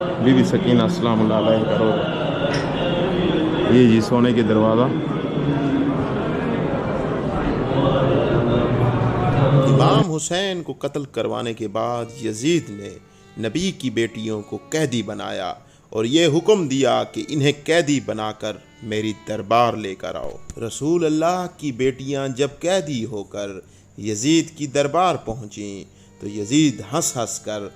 Be be Sakina السلام اللہ علیہ کرو یہ جی سونے کے دروازہ. امام حسین کو قتل کروانے کے بعد یزید نے نبی کی بیٹیوں کو قیدی بنایا اور یہ حکم دیا کہ انہیں قیدی بنا کر میری دربار لے کر آؤ. رسول اللہ کی بیٹیاں جب قیدی ہو کر یزید کی دربار پہنچیں تو یزید ہنس ہنس کر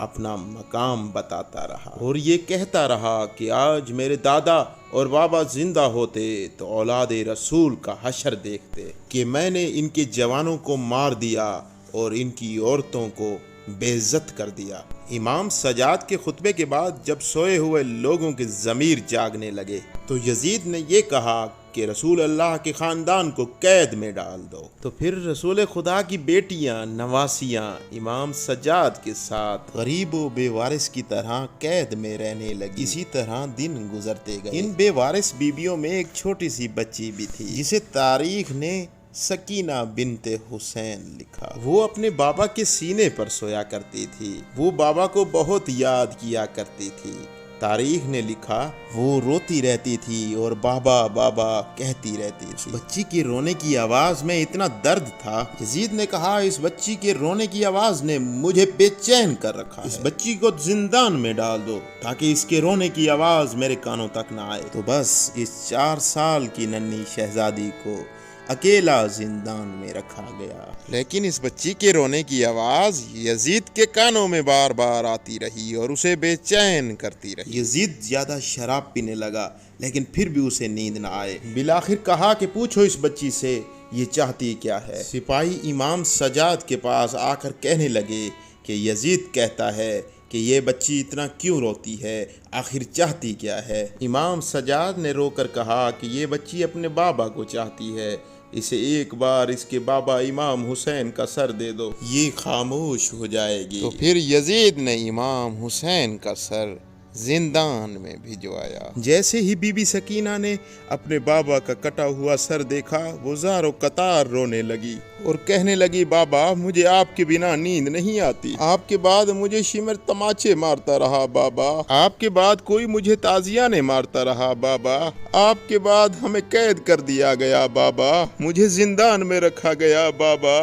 اپنا مقام بتاتا رہا اور یہ کہتا رہا کہ آج میرے دادا اور بابا زندہ ہوتے تو اولاد رسول کا حشر دیکھتے کہ میں نے ان کے جوانوں کو مار دیا اور ان کی عورتوں کو بے عزت کر دیا. امام سجاد کے خطبے کے بعد جب سوئے ہوئے لوگوں کے ضمیر جاگنے لگے تو یزید نے یہ کہا کہ رسول اللہ کے خاندان کو قید میں ڈال دو. تو پھر رسول خدا کی بیٹیاں نواسیاں امام سجاد کے ساتھ غریب و بے وارث کی طرح قید میں رہنے لگی. اسی طرح دن گزرتے گئے. ان بے وارث بیویوں میں ایک چھوٹی سی بچی بھی تھی جسے تاریخ نے سکینہ بنت حسین لکھا. وہ اپنے بابا کے سینے پر سویا کرتی تھی. وہ بابا کو بہت یاد کیا کرتی تھی. تاریخ نے لکھا وہ روتی رہتی تھی اور بابا بابا کہتی رہتی تھی. بچی کے رونے کی آواز میں اتنا درد تھا. یزید نے کہا اس بچی کے رونے کی آواز نے مجھے بے چین کر رکھا ہے. اس بچی کو زندان میں ڈال دو تاکہ اس کے رونے کی آواز میرے کانوں تک نہ آئے. تو بس اس 4 سال کی ننھی شہزادی کو اکیلا زندان میں رکھا گیا. لیکن اس بچی کے رونے کی آواز یزید کے کانوں میں بار بار آتی رہی اور اسے بے چین کرتی رہی. یزید زیادہ شراب پینے لگا لیکن پھر بھی اسے نیند نہ آئے. بالآخر کہا کہ پوچھو اس بچی سے یہ چاہتی کیا ہے. سپاہی امام سجاد کے پاس آ کر کہنے لگے کہ یزید کہتا ہے کہ یہ بچی اتنا کیوں روتی ہے، آخر چاہتی کیا ہے. امام سجاد نے رو کر کہا کہ یہ بچی اپنے بابا کو چاہتی ہے، اسے ایک بار اس کے بابا امام حسین کا سر دے دو، یہ خاموش ہو جائے گی. تو پھر یزید نے امام حسین کا سر زندان میں بھجوایا. جیسے ہی بی بی سکینہ نے اپنے بابا کا کٹا ہوا سر دیکھا وہ زار و قطار رونے لگی اور کہنے لگی بابا مجھے آپ کے بنا نیند نہیں آتی. آپ کے بعد مجھے شمر تماچے مارتا رہا بابا. آپ کے بعد کوئی مجھے تازیانے مارتا رہا بابا. آپ کے بعد ہمیں قید کر دیا گیا بابا. مجھے زندان میں رکھا گیا بابا.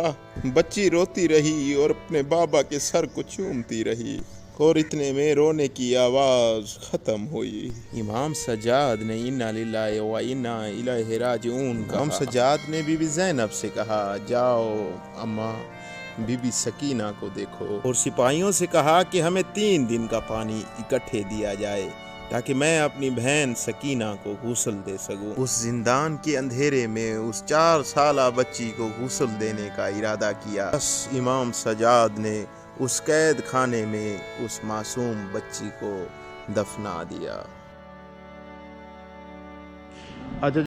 بچی روتی رہی اور اپنے بابا کے سر کو چومتی رہی اور اتنے میں رونے کی آواز ختم ہوئی. امام سجاد نے انا للہ و انا الیہ راجعون کہا. امام سجاد نے بی بی زینب سے کہا جاؤ اماں بی بی سکینہ کو دیکھو اور سپاہیوں سے کہا کہ ہمیں 3 دن کا پانی اکٹھے دیا جائے تاکہ میں اپنی بہن سکینہ کو غسل دے سکوں. اس زندان کے اندھیرے میں اس 4 سالہ بچی کو غسل دینے کا ارادہ کیا. بس امام سجاد نے اس قید خانے میں اس معصوم بچی کو دفنا دیا. اچھا